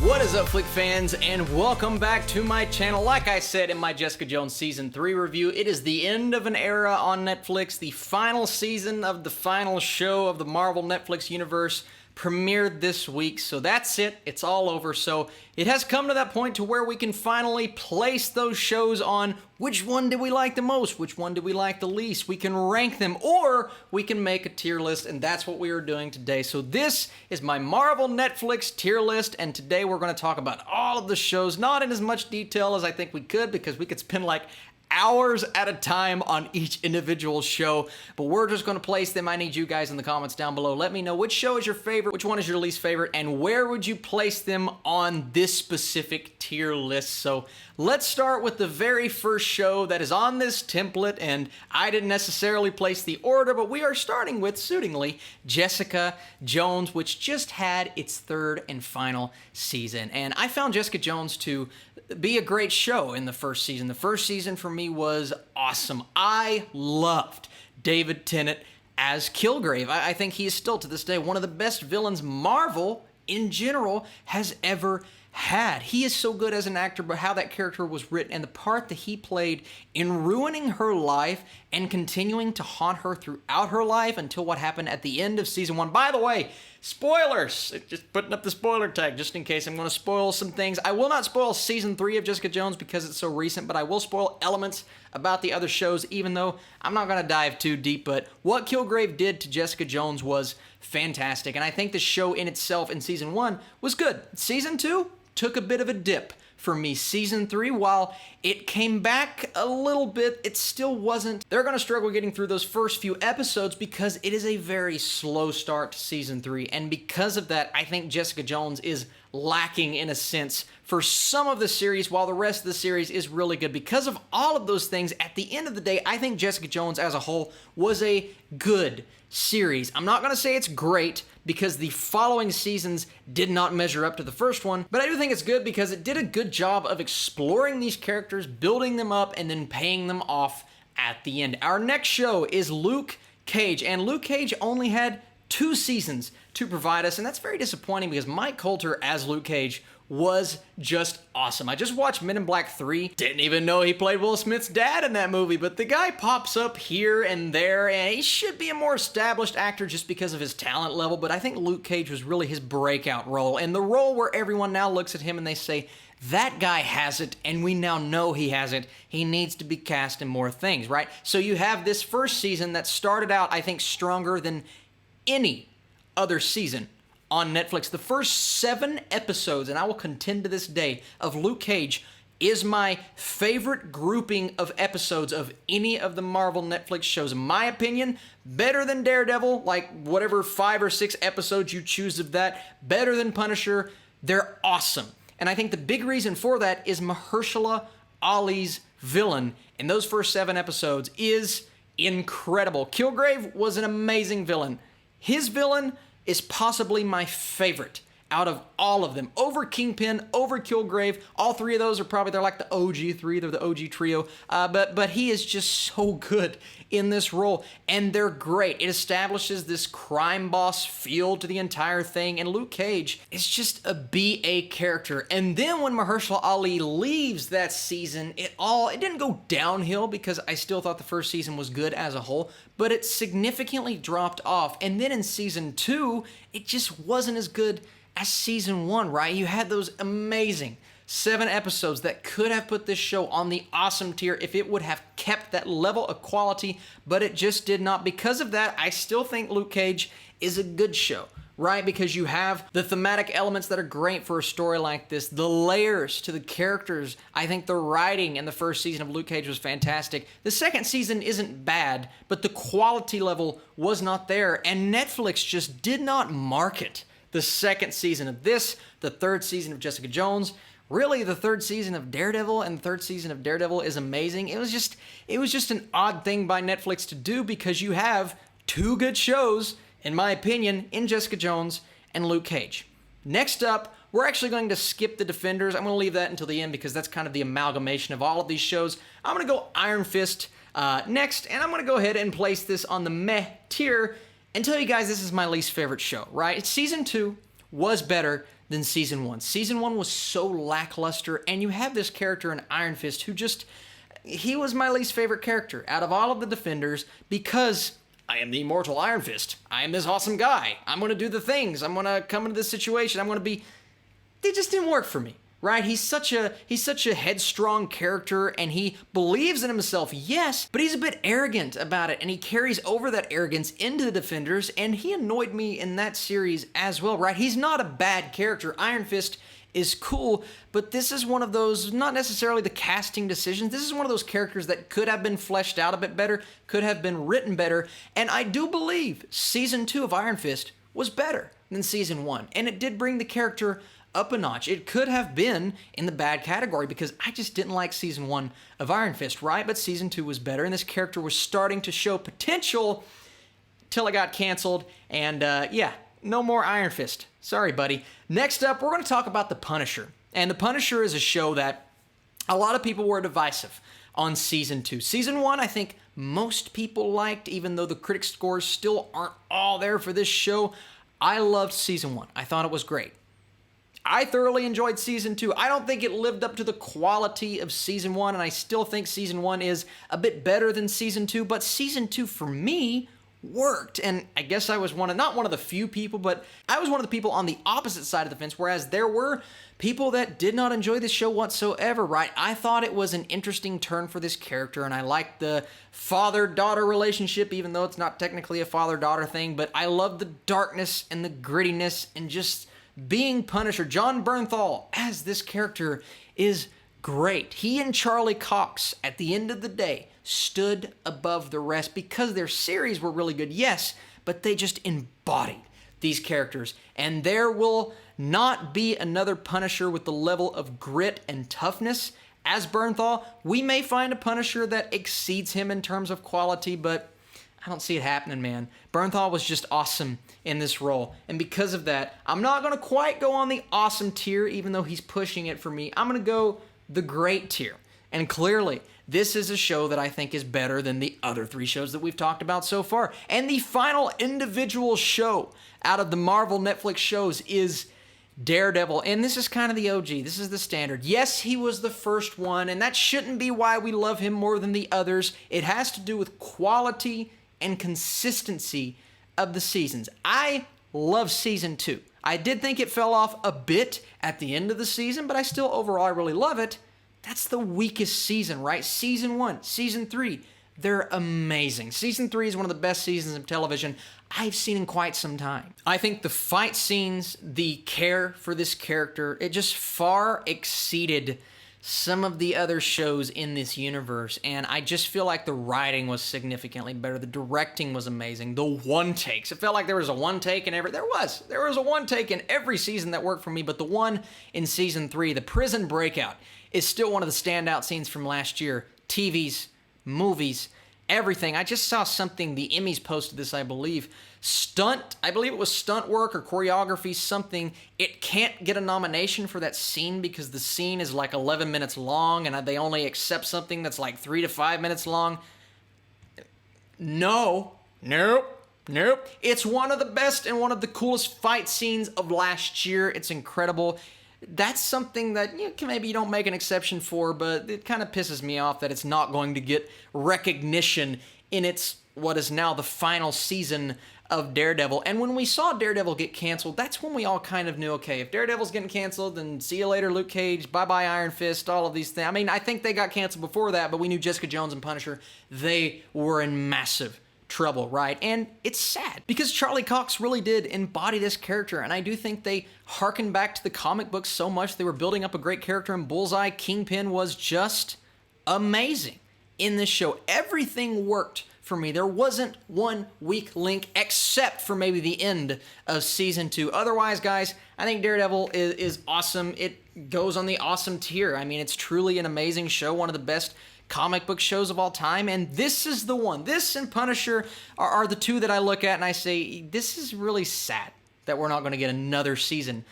What is up, Flick fans, and welcome back to my channel. Like I said in my Jessica Jones Season 3 review, it is the end of an era on Netflix. The final season of the final show of the Marvel Netflix universe premiered this week, so that's it. It's all over. So it has come to that point to where we can finally place those shows on which one did we like the most, which one did we like the least. We can rank them, or we can make a tier list, and that's what we are doing today. So this is my Marvel Netflix tier list, and today we're going to talk about all of the shows, not in as much detail as I think we could, because we could spend like hours at a time on each individual show, but we're just going to place them. I need you guys in the comments down below. Let me know which show is your favorite, which one is your least favorite, and where would you place them on this specific tier list. So let's start with the very first show that is on this template, and I didn't necessarily place the order, but we are starting with, suitingly, Jessica Jones, which just had its third and final season. And I found Jessica Jones to be a great show in the first season. The first season for me was awesome. I loved David Tennant as Kilgrave. I think he is still, to this day, one of the best villains Marvel in general has ever had. He is so good as an actor, but how that character was written and the part that he played in ruining her life and continuing to haunt her throughout her life until what happened at the end of season 1. By the way, spoilers! Just putting up the spoiler tag just in case I'm going to spoil some things. I will not spoil season 3 of Jessica Jones because it's so recent, but I will spoil elements about the other shows, even though I'm not going to dive too deep. But what Kilgrave did to Jessica Jones was fantastic, and I think the show in itself in season 1 was good. Season 2 took a bit of a dip for me. Season 3, while it came back a little bit, it still wasn't. They're going to struggle getting through those first few episodes because it is a very slow start to season 3. And because of that, I think Jessica Jones is lacking in a sense for some of the series, while the rest of the series is really good. Because of all of those things, at the end of the day, I think Jessica Jones as a whole was a good series. I'm not going to say it's great because the following seasons did not measure up to the first one, but I do think it's good because it did a good job of exploring these characters, building them up, and then paying them off at the end. Our next show is Luke Cage, and Luke Cage only had 2 seasons to provide us, and that's very disappointing because Mike Coulter as Luke Cage was just awesome. I just watched Men in Black 3. Didn't even know he played Will Smith's dad in that movie, but the guy pops up here and there, and he should be a more established actor just because of his talent level, but I think Luke Cage was really his breakout role, and the role where everyone now looks at him and they say, that guy has it, and we now know he has it. He needs to be cast in more things, right? So you have this first season that started out, I think, stronger than any other season on Netflix. The first 7 episodes, and I will contend to this day, of Luke Cage is my favorite grouping of episodes of any of the Marvel Netflix shows. In my opinion, better than Daredevil, like whatever 5 or 6 episodes you choose of that, better than Punisher. They're awesome. And I think the big reason for that is Mahershala Ali's villain in those first 7 episodes is incredible. Kilgrave was an amazing villain. His villain is possibly my favorite out of all of them. Over Kingpin, over Kilgrave. All 3 of those are probably, they're like the OG 3, they're the OG trio. But he is just so good in this role, and they're great. It establishes this crime boss feel to the entire thing, and Luke Cage is just a BA character. And then when Mahershala Ali leaves that season, it didn't go downhill because I still thought the first season was good as a whole, but it significantly dropped off. And then in season 2, it just wasn't as good as season 1, right? You had those amazing 7 episodes that could have put this show on the awesome tier if it would have kept that level of quality, but it just did not. Because of that, I still think Luke Cage is a good show, right? Because you have the thematic elements that are great for a story like this, the layers to the characters. I think the writing in the first season of Luke Cage was fantastic. The second season isn't bad, but the quality level was not there, and Netflix just did not market the second season of this, the third season of Jessica Jones. Really, the third season of Daredevil, and the third season of Daredevil is amazing. It was just an odd thing by Netflix to do because you have 2 good shows, in my opinion, in Jessica Jones and Luke Cage. Next up, we're actually going to skip the Defenders. I'm going to leave that until the end because that's kind of the amalgamation of all of these shows. I'm going to go Iron Fist next, and I'm going to go ahead and place this on the meh tier and tell you guys this is my least favorite show, right? Season 2 was better than Season 1. Season 1 was so lackluster, and you have this character in Iron Fist who he was my least favorite character out of all of the Defenders because I am the immortal Iron Fist. I am this awesome guy. I'm going to do the things. I'm going to come into this situation. I'm going to be... They just didn't work for me, right? He's such a headstrong character, and he believes in himself, yes, but he's a bit arrogant about it, and he carries over that arrogance into the Defenders, and he annoyed me in that series as well, right? He's not a bad character. Iron Fist is cool, but this is one of those, not necessarily the casting decisions, this is one of those characters that could have been fleshed out a bit better, could have been written better, and I do believe Season 2 of Iron Fist was better than Season 1, and it did bring the character up a notch. It could have been in the bad category because I just didn't like Season 1 of Iron Fist, right? But Season 2 was better, and this character was starting to show potential till it got canceled, and yeah, no more Iron Fist. Sorry, buddy. Next up, we're going to talk about The Punisher. And The Punisher is a show that a lot of people were divisive on Season 2. Season 1, I think most people liked, even though the critic scores still aren't all there for this show. I loved Season 1. I thought it was great. I thoroughly enjoyed Season 2. I don't think it lived up to the quality of Season 1, and I still think Season 1 is a bit better than Season 2, but Season 2 for me worked, and I guess I was not one of the few people, but I was one of the people on the opposite side of the fence, whereas there were people that did not enjoy this show whatsoever, right? I thought it was an interesting turn for this character, and I liked the father-daughter relationship, even though it's not technically a father-daughter thing, but I loved the darkness and the grittiness and just being Punisher. Jon Bernthal as this character is great. He and Charlie Cox, at the end of the day, stood above the rest because their series were really good, yes, but they just embodied these characters. And there will not be another Punisher with the level of grit and toughness as Bernthal. We may find a Punisher that exceeds him in terms of quality, but I don't see it happening, man. Bernthal was just awesome in this role. And because of that, I'm not going to quite go on the awesome tier, even though he's pushing it for me. I'm going to go the great tier. And clearly, this is a show that I think is better than the other 3 shows that we've talked about so far. And the final individual show out of the Marvel Netflix shows is Daredevil. And this is kind of the OG. This is the standard. Yes, he was the first one, and that shouldn't be why we love him more than the others. It has to do with quality and consistency of the seasons. I love Season 2. I did think it fell off a bit at the end of the season, but I still overall I really love it. That's the weakest season, right? Season 1, Season 3, they're amazing. Season 3 is one of the best seasons of television I've seen in quite some time. I think the fight scenes, the care for this character, it just far exceeded some of the other shows in this universe, and I just feel like the writing was significantly better. The directing was amazing. The one takes, it felt like there was a one take in every, there was a one take in every season that worked for me, but the one in Season 3, the prison breakout, is still one of the standout scenes from last year. TVs, movies, everything. I just saw something, the Emmys posted this, I believe. I believe it was stunt work or choreography, something. It can't get a nomination for that scene because the scene is like 11 minutes long and they only accept something that's like 3 to 5 minutes long. Nope. It's one of the best and one of the coolest fight scenes of last year. It's incredible. That's something that maybe you don't make an exception for, but it kind of pisses me off that it's not going to get recognition in its what is now the final season of Daredevil. And when we saw Daredevil get canceled, that's when we all kind of knew, okay, if Daredevil's getting canceled, then see you later, Luke Cage, bye-bye Iron Fist, all of these things. I mean, I think they got canceled before that, but we knew Jessica Jones and Punisher, they were in massive trouble, right? And it's sad because Charlie Cox really did embody this character, and I do think they harken back to the comic books so much. They were building up a great character, and Bullseye Kingpin was just amazing in this show. Everything worked for me. There wasn't one weak link except for maybe the end of Season 2. Otherwise, guys, I think Daredevil is awesome. It goes on the awesome tier. I mean, it's truly an amazing show, one of the best comic book shows of all time, and this is the one. This and Punisher are the 2 that I look at and I say, this is really sad that we're not going to get another season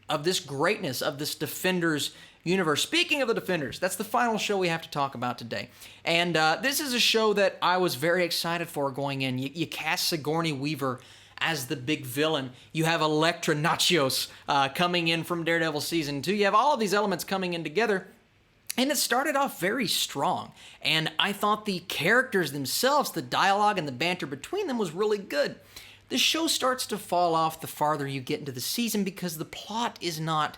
of this greatness, of this Defenders universe. Speaking of the Defenders, that's the final show we have to talk about today. And this is a show that I was very excited for going in. You cast Sigourney Weaver as the big villain. You have Elektra Nachos coming in from Daredevil Season 2. You have all of these elements coming in together. And it started off very strong, and I thought the characters themselves, the dialogue and the banter between them was really good. The show starts to fall off the farther you get into the season because the plot is not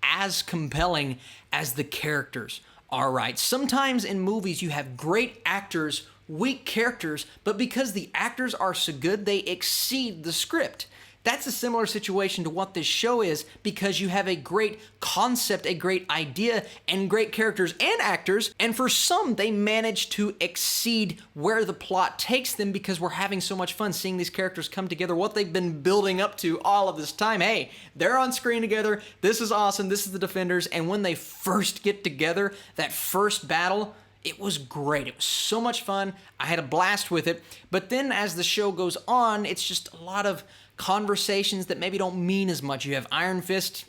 as compelling as the characters are, right? Sometimes in movies you have great actors, weak characters, but because the actors are so good, they exceed the script. That's a similar situation to what this show is because you have a great concept, a great idea, and great characters and actors, and for some, they manage to exceed where the plot takes them because we're having so much fun seeing these characters come together, what they've been building up to all of this time. Hey, they're on screen together, this is awesome, this is the Defenders, and when they first get together, that first battle, it was great. It was so much fun. I had a blast with it, but then as the show goes on, it's just a lot of conversations that maybe don't mean as much. You have iron fisting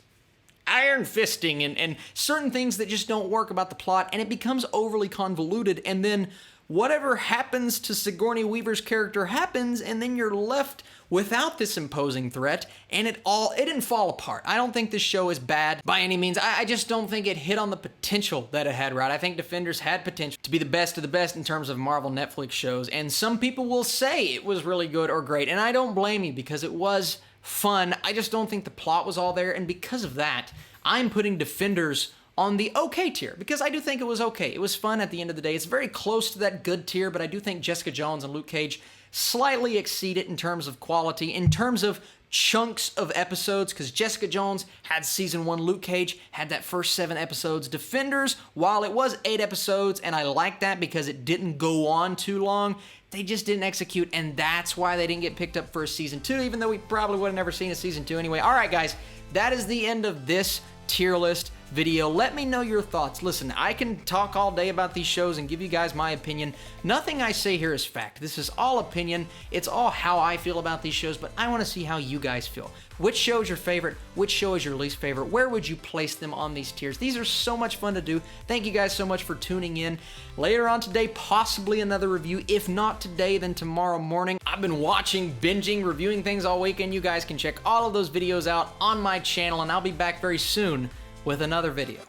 and certain things that just don't work about the plot, and it becomes overly convoluted, and then whatever happens to Sigourney Weaver's character happens, and then you're left without this imposing threat, and it didn't fall apart. I don't think this show is bad by any means. I just don't think it hit on the potential that it had, right? I think Defenders had potential to be the best of the best in terms of Marvel Netflix shows, and some people will say it was really good or great, and I don't blame you because it was fun. I just don't think the plot was all there, and because of that, I'm putting Defenders on the okay tier, because I do think it was okay. It was fun at the end of the day. It's very close to that good tier, but I do think Jessica Jones and Luke Cage slightly exceed it in terms of quality, in terms of chunks of episodes, because Jessica Jones had season 1, Luke Cage had that first 7 episodes. Defenders, while it was 8 episodes, and I like that because it didn't go on too long, they just didn't execute, and that's why they didn't get picked up for a season 2, even though we probably would have never seen a season 2 anyway. All right, guys, that is the end of this tier list video. Let me know your thoughts. Listen, I can talk all day about these shows and give you guys my opinion. Nothing I say here is fact. This is all opinion. It's all how I feel about these shows, but I want to see how you guys feel. Which show is your favorite? Which show is your least favorite? Where would you place them on these tiers? These are so much fun to do. Thank you guys so much for tuning in. Later on today, possibly another review. If not today, then tomorrow morning. I've been watching, binging, reviewing things all weekend. You guys can check all of those videos out on my channel, and I'll be back very soon with another video.